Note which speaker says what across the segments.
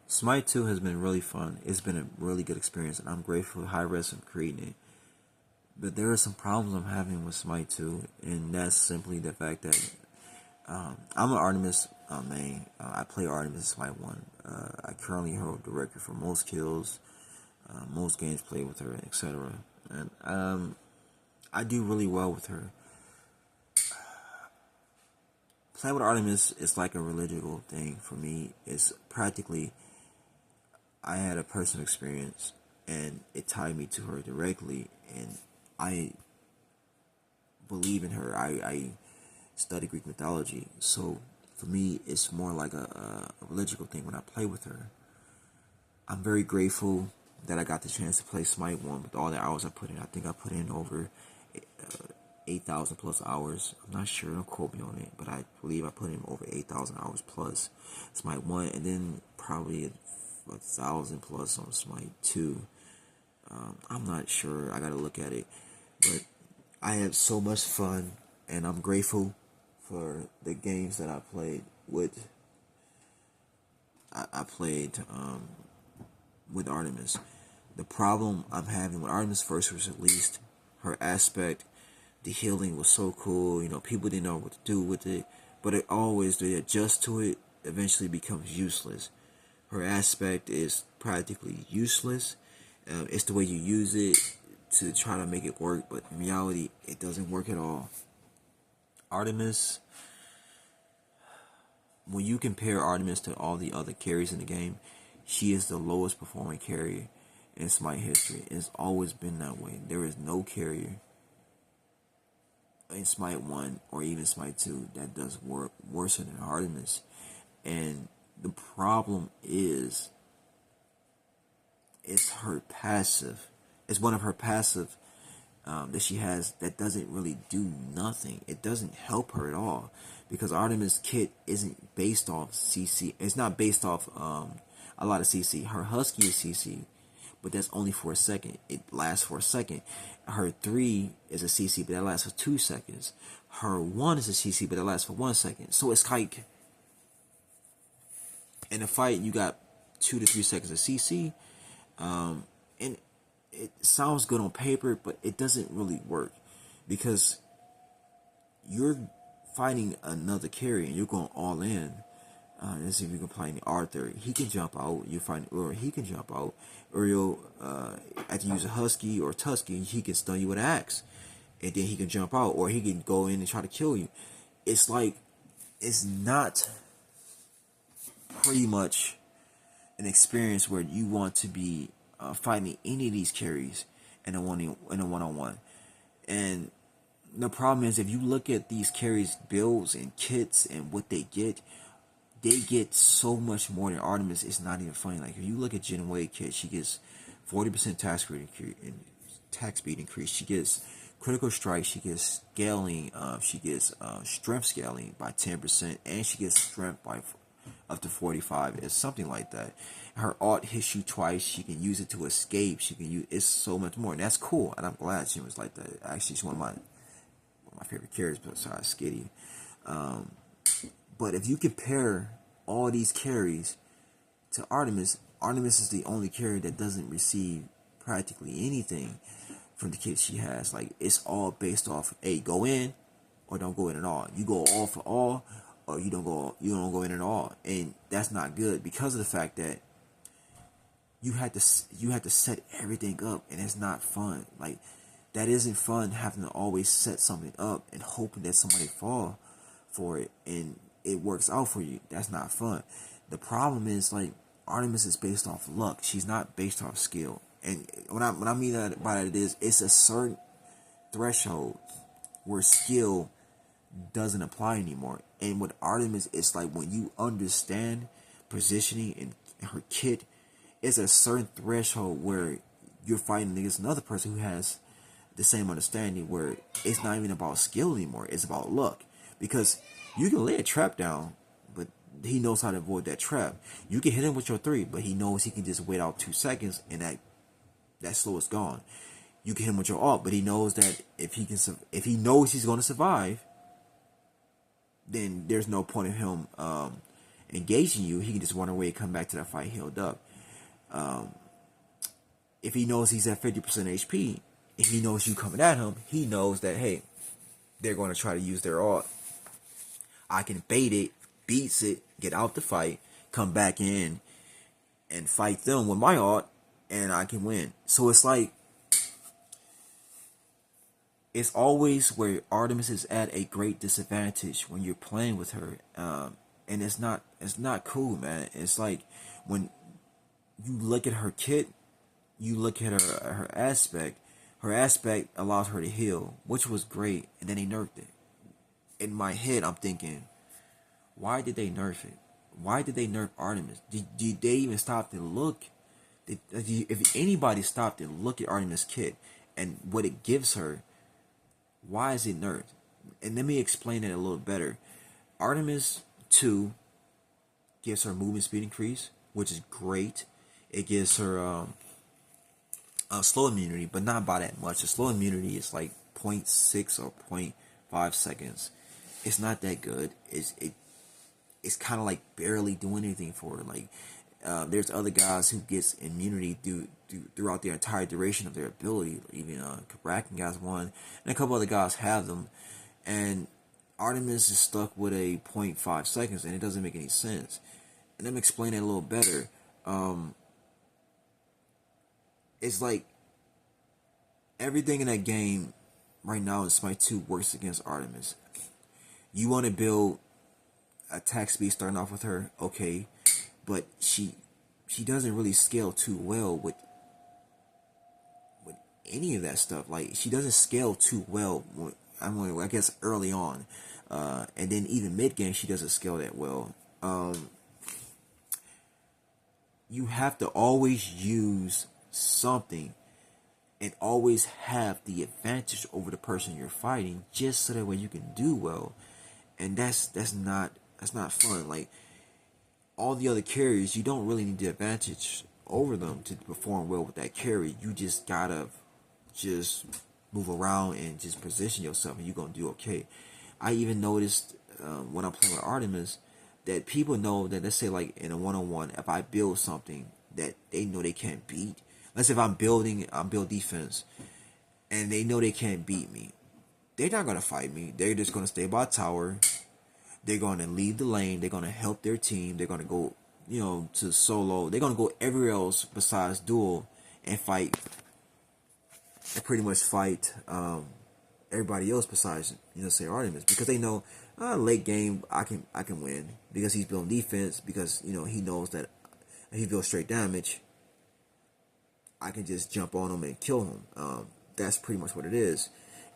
Speaker 1: Smite 2 has been really fun. It's been a really good experience, and I'm grateful to Hi-Res for creating it. But there are some problems I'm having with Smite 2, and that's simply the fact that I'm an Artemis main. I play Artemis in Smite 1. I currently hold the record for most kills, most games played with her, etc. And I do really well with her. Playing with Artemis is like a religious thing for me. It's practically, I had a personal experience and it tied me to her directly, and I believe in her. I study Greek mythology, so for me it's more like a religious thing when I play with her. I'm very grateful that I got the chance to play Smite 1 with all the hours I put in. I think I put in over 8,000 plus hours. I'm not sure, don't quote me on it, but I believe I put in over 8,000 hours plus Smite 1, and then probably 1,000 plus on Smite 2. I'm not sure, I gotta look at it, but I had so much fun, and I'm grateful for the games that I played with. I played with Artemis. The problem I'm having when Artemis first was released, her aspect, the healing was so cool. You know, people didn't know what to do with it, but it always they adjust to it. Eventually, becomes useless. Her aspect is practically useless. It's the way you use it to try to make it work, but in reality, it doesn't work at all. Artemis, when you compare Artemis to all the other carries in the game, she is the lowest performing carrier in Smite history. It's always been that way. There is no carrier in Smite 1 or even Smite 2 that does work worse than Artemis. And the problem is, it's her passive. It's one of her passive that she has that doesn't really do nothing. It doesn't help her at all because Artemis kit isn't based off CC. It's not based off a lot of CC. Her Husky is CC, but that's only for a second. It lasts for a second. Her 3 is a CC, but that lasts for 2 seconds. Her 1 is a CC, but that lasts for 1 second. So it's like in a fight, you got 2 to 3 seconds of CC, and it sounds good on paper, but it doesn't really work because you're fighting another carry and you're going all in. Let's see if you can play the Arthur. He can jump out. You find or he can jump out, or you'll have to use a Husky or Tusky. He can stun you with an axe, and then he can jump out, or he can go in and try to kill you. It's like it's not pretty much an experience where you want to be fighting any of these carries in a one-on-one. And the problem is, if you look at these carries builds and kits and what they get so much more than Artemis. It's not even funny. Like if you look at Gen Wade kit, she gets 40% attack speed increase. She gets critical strike. She gets scaling. She gets strength scaling by 10%, and she gets strength by up to 45. It's something like that. Her ult hits you twice. She can use it to escape. She can use. It's so much more, and that's cool. And I'm glad she was like that. Actually, she's one of my favorite characters besides Skitty. But if you compare all these carries to Artemis, Artemis is the only carry that doesn't receive practically anything from the kit she has. Like it's all based off, hey, go in or don't go in at all. You go all for all, or you don't go in at all, and that's not good because of the fact that you had to set everything up, and it's not fun. Like that isn't fun having to always set something up and hoping that somebody fall for it and it works out for you. That's not fun. The problem is, like, Artemis is based off luck. She's not based off skill. And what I mean that by that is, it's a certain threshold where skill doesn't apply anymore. And with Artemis, it's like when you understand positioning and her kit, it's a certain threshold where you're fighting against another person who has the same understanding, where it's not even about skill anymore. It's about luck. Because you can lay a trap down, but he knows how to avoid that trap. You can hit him with your 3, but he knows he can just wait out 2 seconds, and that slow is gone. You can hit him with your ult, but he knows that if he knows he's going to survive, then there's no point in him engaging you, he can just run away and come back to that fight healed up. If he knows he's at 50% HP, if he knows you coming at him, he knows that, hey, they're going to try to use their ult. I can bait it, beats it, get out the fight, come back in and fight them with my ult, and I can win. So it's like, it's always where Artemis is at a great disadvantage when you're playing with her. And it's not cool, man. It's like when you look at her kit, you look at her aspect. Her aspect allows her to heal, which was great, and then they nerfed it. In my head, I'm thinking, why did they nerf it? Why did they nerf Artemis? Did they even stop to look? If anybody stopped to look at Artemis' kit and what it gives her, why is it nerfed? And let me explain it a little better. Artemis 2 gives her movement speed increase, which is great. It gives her slow immunity, but not by that much. The slow immunity is like 0.6 or 0.5 seconds. It's not that good. It's kind of like barely doing anything for her. Like there's other guys who gets immunity throughout the entire duration of their ability. Even Kraken guys one, and a couple other guys have them, and Artemis is stuck with a 0.5 seconds, and it doesn't make any sense. And let me explain it a little better. It's like everything in that game right now in Smite 2 works against Artemis. You want to build attack speed starting off with her, okay, but she doesn't really scale too well with any of that stuff. Like, she doesn't scale too well. I guess early on, and then even mid game she doesn't scale that well. You have to always use something and always have the advantage over the person you're fighting, just so that way you can do well. And that's not fun. Like, all the other carriers, you don't really need the advantage over them to perform well with that carry. You just gotta just move around and just position yourself, and you're gonna do okay. I even noticed when I'm playing with Artemis that people know that, let's say like in a one-on-one, if I build something that they know they can't beat, let's say if I'm build defense, and they know they can't beat me, they're not gonna fight me. They're just gonna stay by tower. They're gonna leave the lane. They're gonna help their team. They're gonna go, to solo. They're gonna go everywhere else besides duel and fight. And pretty much fight everybody else besides, say Artemis, because they know late game I can win because he's building defense, because he knows that if he builds straight damage, I can just jump on him and kill him. That's pretty much what it is,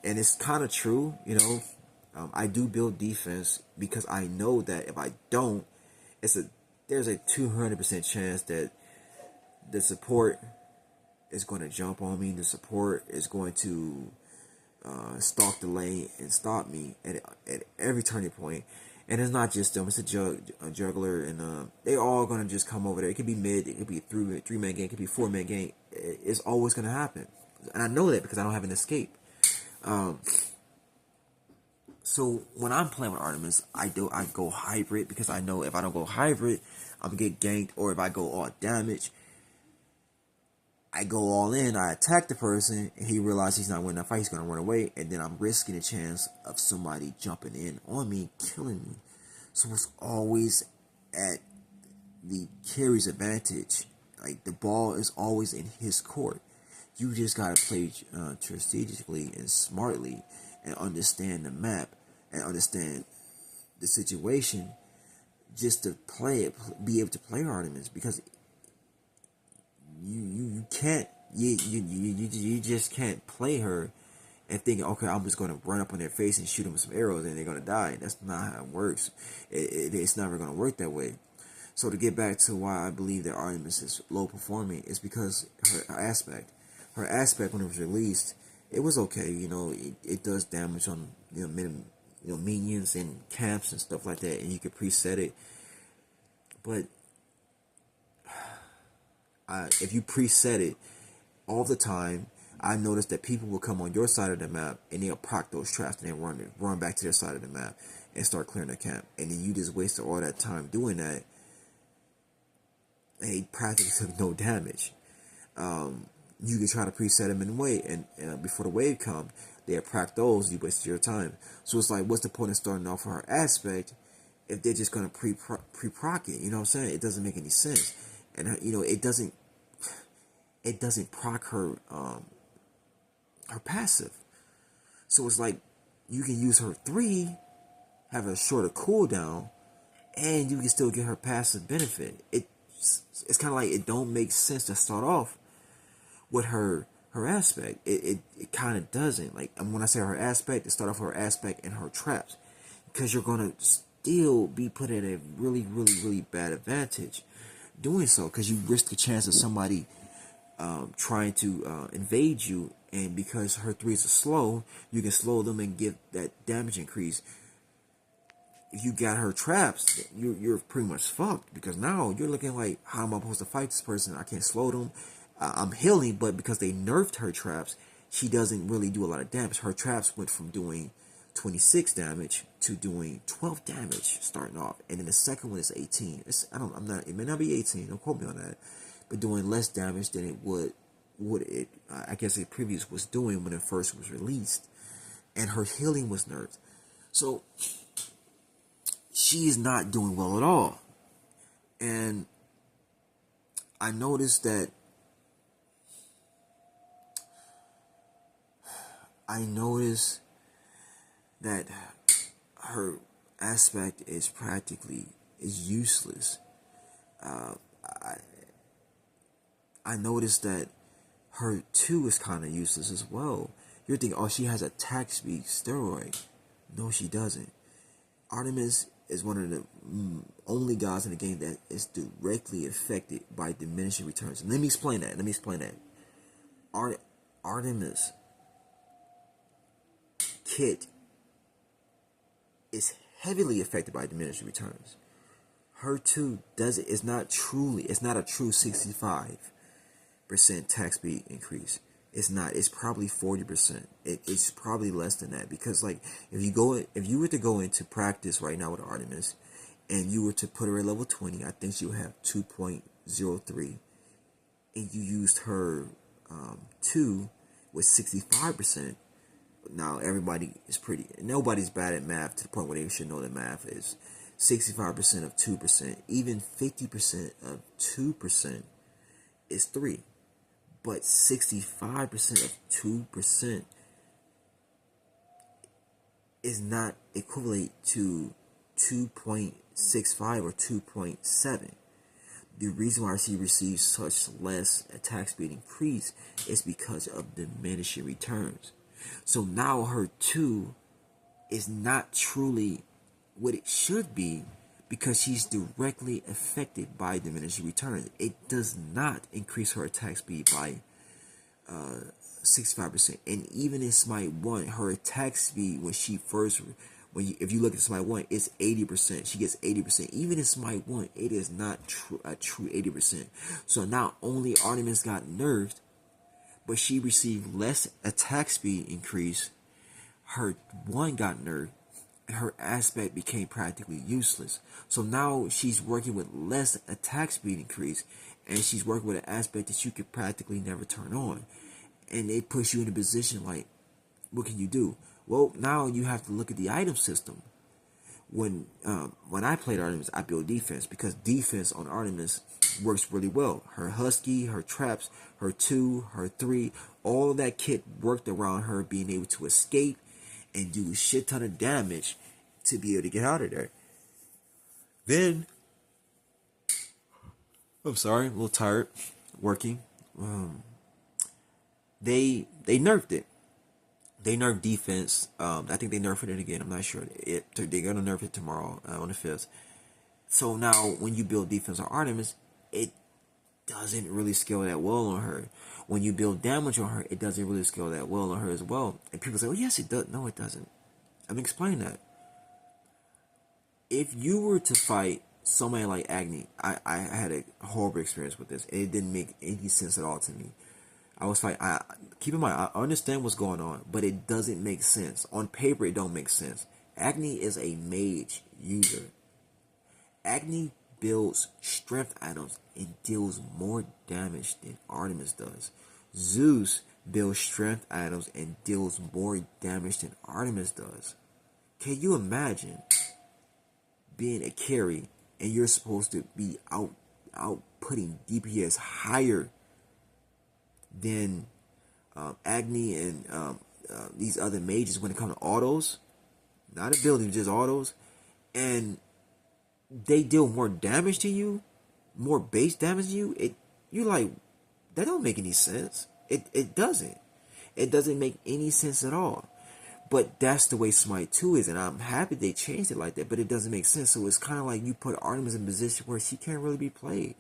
Speaker 1: and it's kind of true. I do build defense because I know that if I don't, there's a 200% chance that the support is going to jump on me. The support is going to stalk the lane and stop me at every turning point. And it's not just them; it's a juggler, and they're all going to just come over there. It could be mid, it could be a three-man game, it could be a four-man game. It's always going to happen, and I know that because I don't have an escape. So when I'm playing with Artemis, I go hybrid, because I know if I don't go hybrid, I'm gonna get ganked. Or if I go all damage, I go all in, I attack the person, and he realizes he's not winning that fight, he's gonna run away, and then I'm risking a chance of somebody jumping in on me, killing me. So it's always at the carry's advantage. Like, the ball is always in his court. You just gotta play strategically and smartly, and understand the map and understand the situation, just to play it, be able to play Artemis, because you can't you just can't play her and thinking, okay, I'm just going to run up on their face and shoot them with some arrows and they're going to die. That's not how it works. It's never going to work that way. So to get back to why I believe that Artemis is low performing, is because her aspect when it was released, it was okay. It does damage on minions and camps and stuff like that, and you could preset it. But if you preset it all the time, I noticed that people will come on your side of the map and they'll proc those traps and then run back to their side of the map and start clearing the camp. And then you just wasted all that time doing that they practically took no damage. You can try to preset them in wave, and before the wave come, they attract those. You wasted your time. So it's like, what's the point of starting off with her aspect if they're just gonna pre-proc it? You know what I'm saying? It doesn't make any sense, and you know it doesn't proc her her passive. So it's like you can use her 3, have a shorter cooldown, and you can still get her passive benefit. It's kind of like it don't make sense to start off with her aspect. It kind of doesn't. Like, and when I say her aspect, to start off with her aspect and her traps, because you're gonna still be put at a really, really, really bad advantage doing so, because you risk the chance of somebody trying to invade you, and because her 3s are slow, you can slow them and get that damage increase. If you got her traps, you're pretty much fucked, because now you're looking like, how am I supposed to fight this person? I can't slow them. I'm healing, but because they nerfed her traps, she doesn't really do a lot of damage. Her traps went from doing 26 damage to doing 12 damage starting off, and then the second one is 18. It may not be 18. Don't quote me on that, but doing less damage than it would I guess it previous was doing when it first was released, and her healing was nerfed. So she is not doing well at all, and I noticed that. Her aspect is useless. I noticed that her 2 is kind of useless as well. You're thinking, oh, she has attack speed steroid. No, she doesn't. Artemis is one of the only gods in the game that is directly affected by diminishing returns. And let me explain that. Artemis kit is heavily affected by diminishing returns. Her 2 it's not a true 65% attack speed increase. It's not. It's probably 40%. It's probably less than that, because like if you were to go into practice right now with Artemis, and you were to put her at level 20, I think she would have 2.03, and you used her 2 with 65%. Now nobody's bad at math to the point where they should know that math is 65% of 2%, even 50% of 2% is 3. But 65% of 2% is not equivalent to 2.65 or 2.7. The reason why she receives such less attack speed increase is because of diminishing returns. So now her 2 is not truly what it should be, because she's directly affected by diminishing returns. It does not increase her attack speed by 65%. And even in Smite 1, her attack speed if you look at Smite 1, it's 80%. She gets 80%. Even in Smite 1, it is not a true 80%. So not only Artemis got nerfed, but she received less attack speed increase. Her 1 got nerfed, and her aspect became practically useless. So now she's working with less attack speed increase, and she's working with an aspect that you could practically never turn on. And it puts you in a position like, what can you do? Well, now you have to look at the item system. When I played Artemis, I built defense, because defense on Artemis works really well. Her Husky, her traps, her 2, her 3, all of that kit worked around her being able to escape and do a shit ton of damage to be able to get out of there. Then, I'm sorry, I'm a little tired working. They nerfed it. They nerfed defense. I think they nerfed it again. I'm not sure. They're gonna nerf it tomorrow on the 5th. So now, when you build defense on Artemis, it doesn't really scale that well on her. When you build damage on her, it doesn't really scale that well on her as well. And people say, "Oh, yes, it does." No, it doesn't. I'm explaining that. If you were to fight somebody like Agni, I had a horrible experience with this. It didn't make any sense at all to me. Keep in mind, I understand what's going on, but it doesn't make sense. On paper, it don't make sense. Agni is a mage user. Agni builds strength items and deals more damage than Artemis does. Zeus builds strength items and deals more damage than Artemis does. Can you imagine being a carry and you're supposed to be outputting DPS higher than Agni and these other mages when it comes to autos? Not abilities, just autos. And they deal more damage to you, more base damage to you. You're like, that don't make any sense. It doesn't. It doesn't make any sense at all. But that's the way Smite 2 is, and I'm happy they changed it like that, but it doesn't make sense. So it's kind of like you put Artemis in a position where she can't really be played.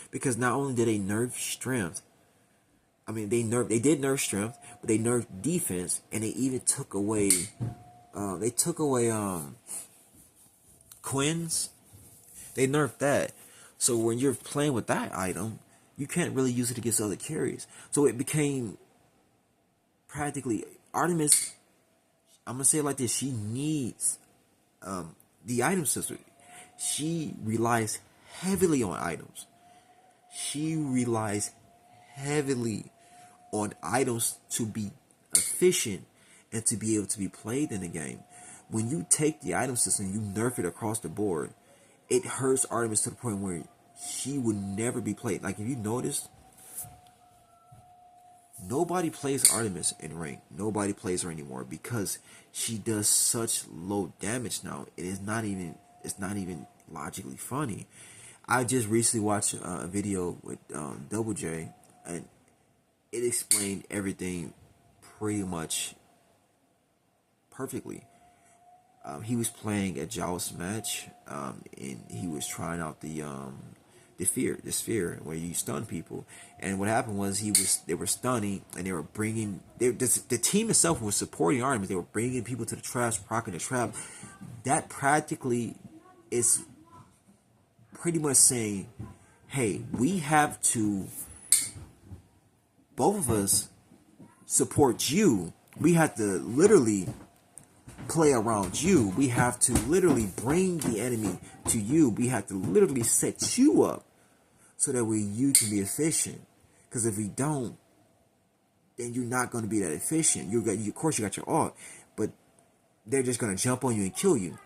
Speaker 1: Because not only did they nerf strength, I mean, they did nerf strength, but they nerfed defense, and they even took away, Quinn's. They nerfed that. So when you're playing with that item, you can't really use it against other carries. So it became practically Artemis. I'm gonna say it like this: she needs the item system. She relies heavily on items. She relies heavily on items to be efficient and to be able to be played in the game. When you take the item system, you nerf it across the board. It hurts Artemis to the point where she would never be played. Like, if you notice, nobody plays Artemis in rank. Nobody plays her anymore because she does such low damage now. It's not even logically funny. I just recently watched a video with Double J, and it explained everything pretty much perfectly. He was playing a joust match, and he was trying out the sphere where you stun people. And what happened was they were stunning, and they were bringing the team itself was supporting Artemis. They were bringing people to the traps, procking the trap. That practically is pretty much saying, hey, we have to, both of us, support you. We have to literally play around you. We have to literally bring the enemy to you. We have to literally set you up so that way you can be efficient. Because if we don't, then you're not going to be that efficient. Of course, you got your ult, but they're just going to jump on you and kill you.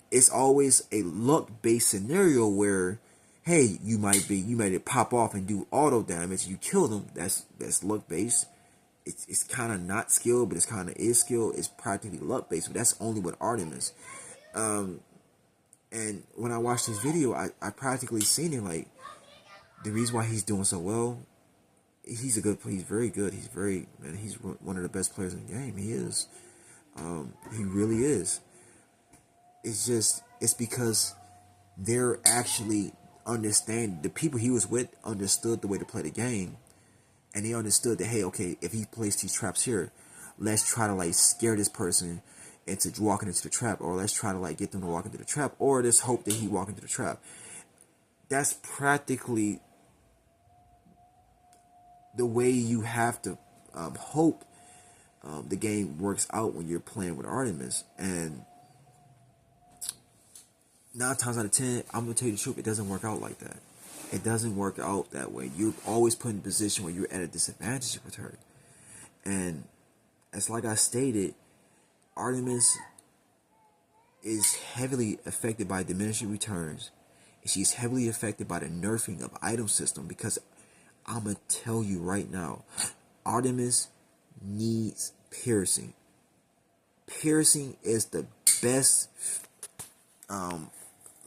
Speaker 1: It's always a luck-based scenario where, hey, you might pop off and do auto damage. You kill them. That's luck-based. It's kind of not skill, but it's kind of is skill. It's practically luck-based, but that's only with Artemis. And when I watched this video, I practically seen it, like, the reason why he's doing so well, he's very good. He's one of the best players in the game. He is. He really is. It's because they're actually understand, the people he was with understood the way to play the game. And they understood that, hey, okay, if he placed these traps here, let's try to, like, scare this person into walking into the trap, or let's try to, like, get them to walk into the trap, or let's hope that he walk into the trap. That's practically the way you have to hope the game works out when you're playing with Artemis. And 9 times out of 10, I'm going to tell you the truth, it doesn't work out like that. It doesn't work out that way. You're always put in a position where you're at a disadvantage with her. And as like I stated, Artemis is heavily affected by diminishing returns. She's heavily affected by the nerfing of item system, because I'm going to tell you right now, Artemis needs piercing. Piercing is the best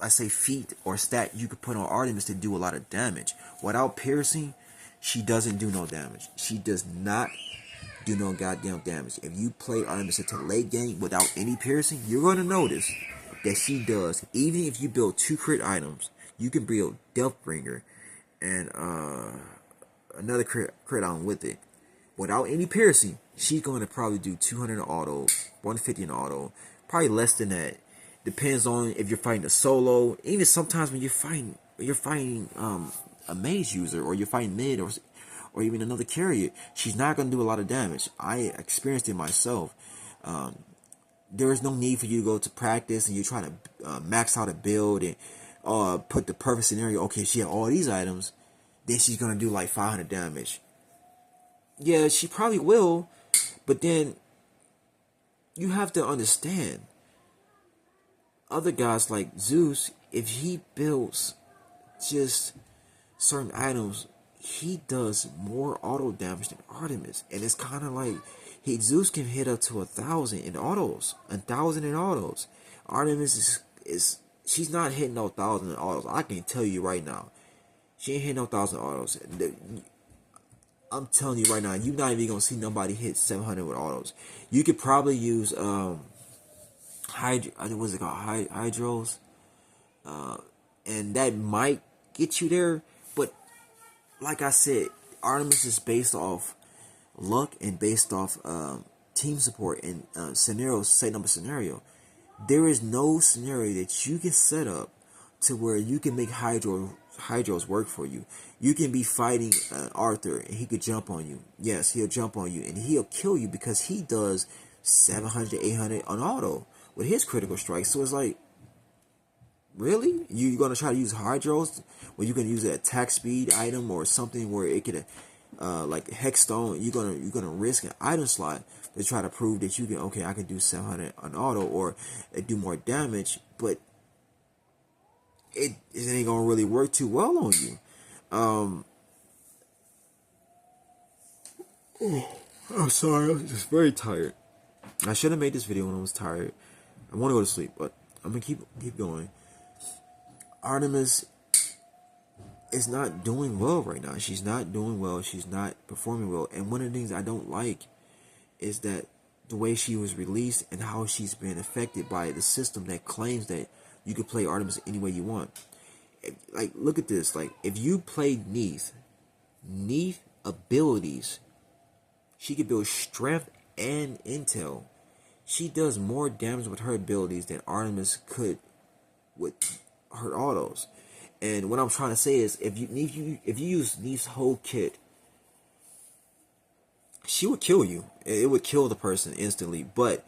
Speaker 1: I say feat or stat you could put on Artemis to do a lot of damage. Without piercing, she doesn't do no damage. She does not do no goddamn damage. If you play Artemis into late game without any piercing, you're going to notice that she does. Even if you build 2 crit items, you can build Deathbringer and another crit item with it. Without any piercing, she's going to probably do 200 in auto, 150 in auto, probably less than that. Depends on if you're fighting a solo. Even sometimes when you're fighting a mage user, or you're fighting mid, or even another carrier, she's not going to do a lot of damage. I experienced it myself. There is no need for you to go to practice and you're trying to max out a build and put the perfect scenario. Okay, she had all these items, then she's gonna do like 500 damage. Yeah, she probably will, but then you have to understand, other guys like Zeus, if he builds just certain items, he does more auto damage than Artemis, and it's kind of like Zeus can hit up to 1,000 in autos, 1,000 in autos. Artemis is she's not hitting no 1,000 in autos. I can tell you right now, she ain't hitting no 1,000 autos. I'm telling you right now, you're not even gonna see nobody hit 700 with autos. You could probably use what's it called, hydros, and that might get you there. But like I said, Artemis is based off luck and based off team support and scenarios. Set number scenario. There is no scenario that you can set up to where you can make hydros work for you. You can be fighting Arthur and he could jump on you. Yes, he'll jump on you and he'll kill you because he does 700, 800 on auto with his critical strike. So it's like, really? You're going to try to use hydros where you can use an attack speed item or something where it could, like Hexstone, you're gonna risk an item slot to try to prove that you can, okay, I can do 700 on auto or do more damage, but it ain't gonna really work too well on you. I'm sorry, I'm just very tired. I should have made this video when I was tired. I want to go to sleep, but I'm gonna keep going. Artemis is not doing well right now. She's not doing well. She's not performing well. And one of the things I don't like is that the way she was released and how she's been affected by the system that claims that you can play Artemis any way you want. Like, look at this. Like, if you play Neith abilities, she can build strength and intel. She does more damage with her abilities than Artemis could with her autos. And what I'm trying to say is, if you use Neith's whole kit, she would kill you. It would kill the person instantly. But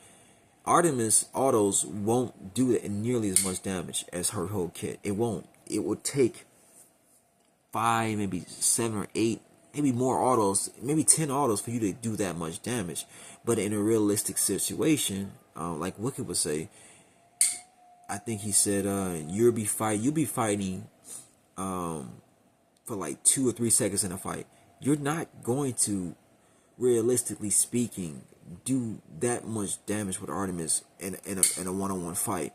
Speaker 1: Artemis autos won't do it nearly as much damage as her whole kit. It won't. It would take 5, maybe 7 or 8, maybe more autos, maybe 10 autos for you to do that much damage. But in a realistic situation, like Wicked would say, I think he said, you'll be fighting for like 2 or 3 seconds in a fight. You're not going to, realistically speaking, do that much damage with Artemis in a one-on-one fight.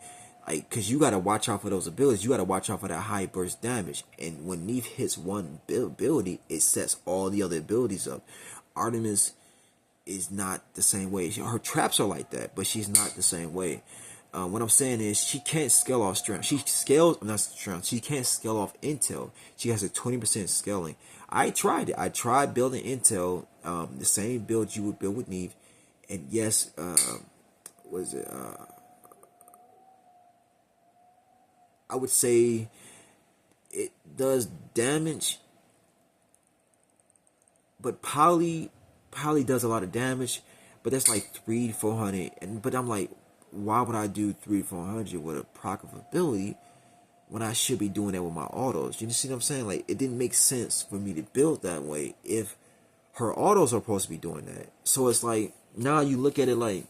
Speaker 1: Like, cause you gotta watch out for those abilities. You gotta watch out for that high burst damage. And when Neith hits one ability, it sets all the other abilities up. Artemis is not the same way. Her traps are like that, but she's not the same way. What I'm saying is, she can't scale off strength. She scales, not strength. She can't scale off intel. She has a 20% scaling. I tried it. I tried building intel, the same build you would build with Neith, and yes, I would say it does damage, but Poly does a lot of damage, but that's like 300 to 400. But I'm like, why would I do 300 to 400 with a proc of ability when I should be doing that with my autos? You see what I'm saying? Like, it didn't make sense for me to build that way if her autos are supposed to be doing that. So it's like, now you look at it like,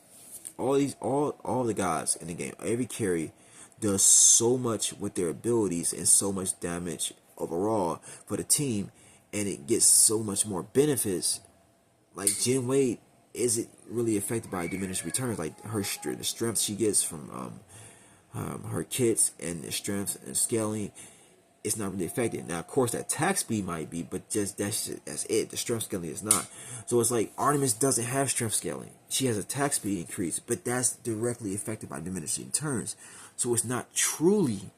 Speaker 1: all the guys in the game, every carry does so much with their abilities and so much damage overall for the team, and it gets so much more benefits. Like, Jen Wade isn't really affected by diminished returns. Like, the strength she gets from her kits and the strength and scaling, it's not really affected. Now, of course, that attack speed might be, but just that's it. The strength scaling is not. So it's like Artemis doesn't have strength scaling. She has attack speed increase, but that's directly affected by diminishing turns. So it's not truly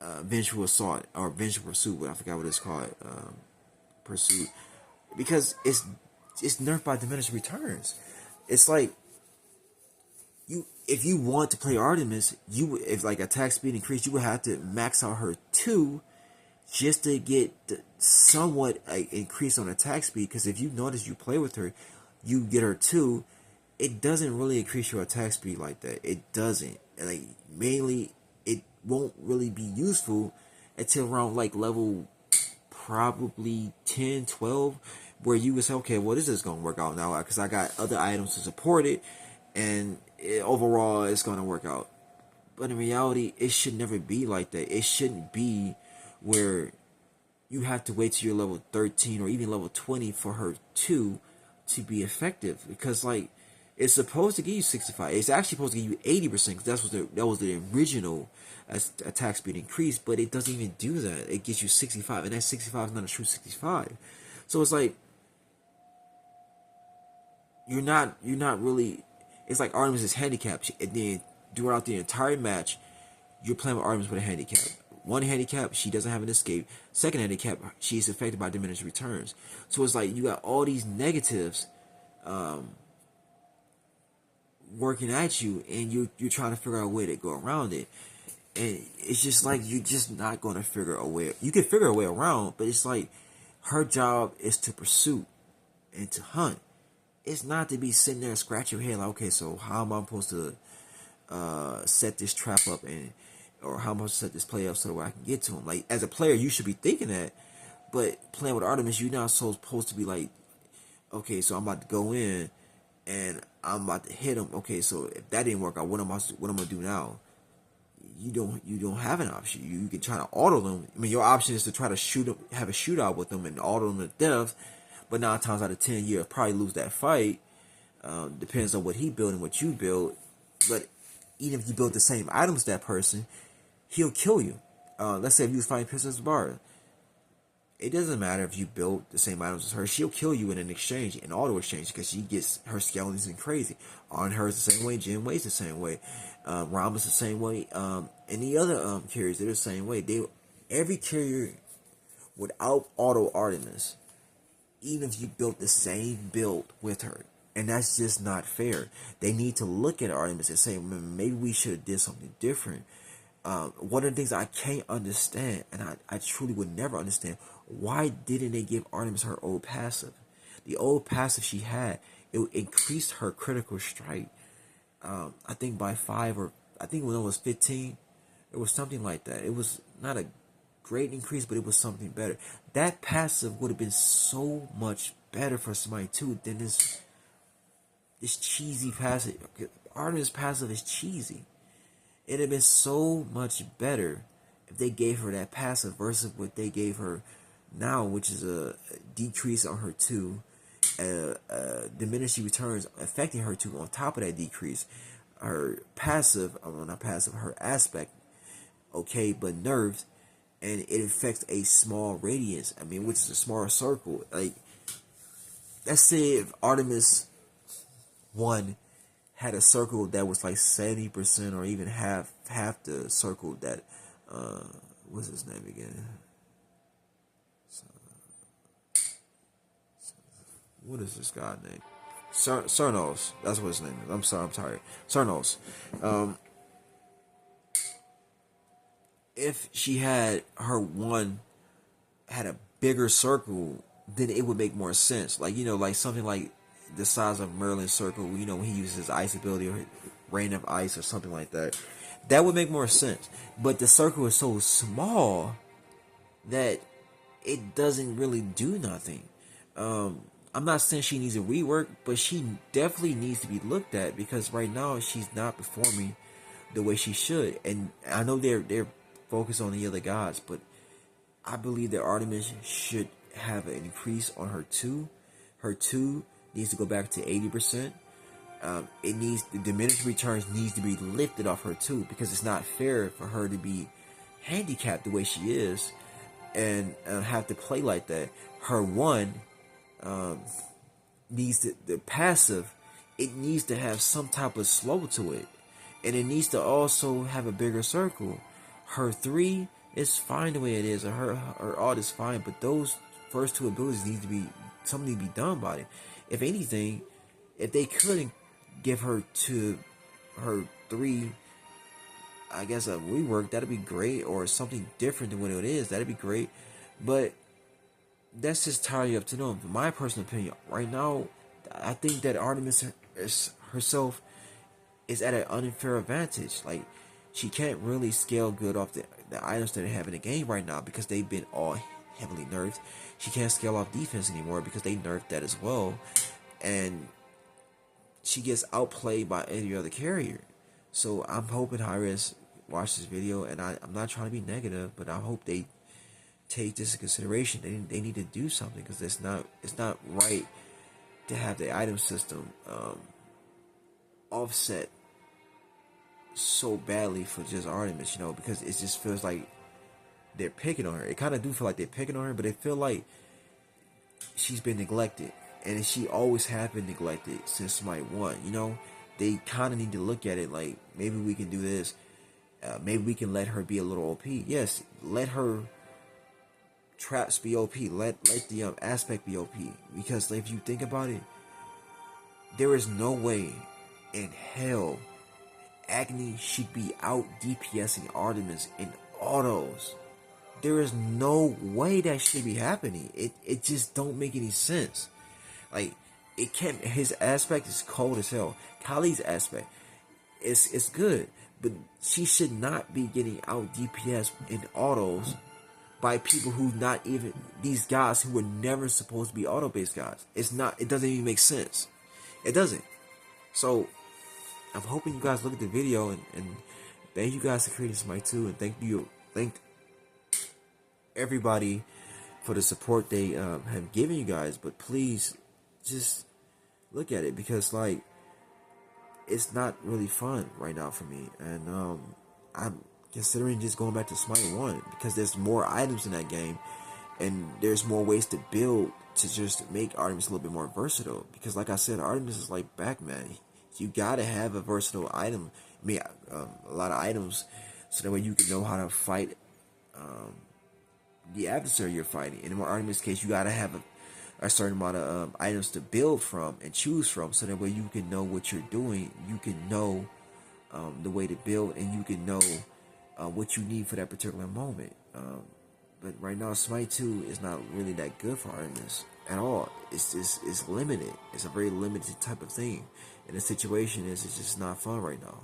Speaker 1: vengeful assault or vengeful pursuit. I forgot what it's called, pursuit, because it's nerfed by diminished returns. It's like, if you want to play Artemis, if like attack speed increase, you would have to max out her 2 just to get somewhat increase on attack speed. Because if you notice, you play with her, you get her 2, it doesn't really increase your attack speed like that. It doesn't. Like, mainly, it won't really be useful until around like level probably 10, 12, where you would say, okay, well, this is going to work out now because I got other items to support it, and overall it's going to work out. But in reality, it should never be like that. It shouldn't be where you have to wait till you're level 13 or even level 20 for her to be effective, because like it's supposed to give you 65. It's actually supposed to give you 80% because that was the original attack speed increase, but it doesn't even do that. It gives you 65, and that 65 is not a true 65. So it's like you're not really. It's like Artemis is handicapped, and then throughout the entire match, you're playing with Artemis with a handicap. One handicap, she doesn't have an escape. Second handicap, she's affected by diminished returns. So it's like you got all these negatives working at you, and you're trying to figure out a way to go around it. And it's just like you're just not going to figure a way. You can figure a way around, but it's like her job is to pursue and to hunt. It's not to be sitting there and scratch your head like, okay, so how am I supposed to set this trap up, and or how am I supposed to set this play up so that I can get to him? Like, as a player, you should be thinking that, but playing with Artemis, you're not supposed to be like, okay, so I'm about to go in and I'm about to hit him. Okay, so if that didn't work out, what am I gonna do now? You don't have an option. You can try to auto them. I mean, your option is to try to shoot them, have a shootout with them, and auto them to death. But 9 times out of 10, you'll probably lose that fight. Depends on what he built and what you build. But even if you build the same items as that person, he'll kill you. Let's say if you was fighting Princess Bar, it doesn't matter if you built the same items as her. She'll kill you in an exchange, an auto exchange, because she gets her skeletons and crazy. On her is the same way. Jin Wei's the same way. Rama's the same way. And the other carriers, they're the same way. Every carrier without auto Artemis, even if you built the same build with her, and that's just not fair. They need to look at Artemis and say, maybe we should have did something different. One of the things I can't understand, and I truly would never understand, why didn't they give Artemis her old passive? The old passive she had, it increased her critical strike. I think by 5, or I think when it was 15, it was something like that. It was not a great increase, but it was something better. That passive would have been so much better for Smite 2 than this cheesy passive. Artemis' passive is cheesy. It'd have been so much better if they gave her that passive versus what they gave her now, which is a decrease on her 2, diminishing returns affecting her 2 on top of that decrease. Her passive, not passive, her aspect, okay, but nerfed, and it affects a small radius. I mean, which is a smaller circle. Like, let's say if Artemis 1 had a circle that was like 70% or even half the circle that what's his name again? What is this guy name? Cernos. That's what his name is. I'm sorry, I'm tired. Cernos. If she had her 1 had a bigger circle, then it would make more sense. Like, like something like the size of Merlin's circle, when he uses his ice ability or rain of ice or something like that. That would make more sense. But the circle is so small that it doesn't really do nothing. I'm not saying she needs a rework, but she definitely needs to be looked at, because right now she's not performing the way she should. And I know they're focused on the other gods, but I believe that Artemis should have an increase on her 2. Her 2 needs to go back to 80%. It needs, the diminished returns needs to be lifted off her 2, because it's not fair for her to be handicapped the way she is and have to play like that. Her 1 needs the passive. It needs to have some type of slow to it, and it needs to also have a bigger circle. Her 3 is fine the way it is, or her art is fine, but those first 2 abilities need to be, something to be done about it. If anything, if they couldn't give her to her 3, I guess a rework, that'd be great, or something different than what it is, that'd be great. But that's just entirely up to them. In my personal opinion, right now, I think that Artemis herself is at an unfair advantage. Like, she can't really scale good off the items that they have in the game right now because they've been all heavily nerfed. She can't scale off defense anymore because they nerfed that as well. And she gets outplayed by any other carrier. So I'm hoping Hi-Rez watch this video, and I'm not trying to be negative, but I hope they take this into consideration. They need to do something, because it's not right to have the item system offset so badly for just Artemis, you know, because it just feels like they're picking on her. It kind of do feel like they're picking on her, but it feel like she's been neglected, and she always have been neglected since Smite 1, you know. They kind of need to look at it like, maybe we can do this. Maybe we can let her be a little OP. Yes, let her traps be OP. Let the aspect be OP. Because if you think about it, there is no way in hell Agni should be out DPSing Artemis in autos. There is no way that should be happening. It just don't make any sense. Like, it can't. His aspect is cold as hell. Kali's aspect it's good, but she should not be getting out DPS in autos by people who not even, these guys who were never supposed to be auto based guys. It's not. It doesn't even make sense. It doesn't. So I'm hoping you guys look at the video, and thank you guys for creating Smite 2, and thank everybody for the support they have given you guys. But please just look at it, because like, it's not really fun right now for me, and I'm considering just going back to Smite 1, because there's more items in that game, and there's more ways to build to just make Artemis a little bit more versatile. Because like I said, Artemis is like Batman. You gotta have a versatile item. I mean, a lot of items, so that way you can know how to fight the adversary you're fighting. And in Artemis' case, you gotta have a certain amount of items to build from and choose from, so that way you can know what you're doing. You can know the way to build, and you can know what you need for that particular moment. But right now, Smite 2 is not really that good for Artemis at all. It's limited. It's a very limited type of thing, and the situation is, it's just not fun right now.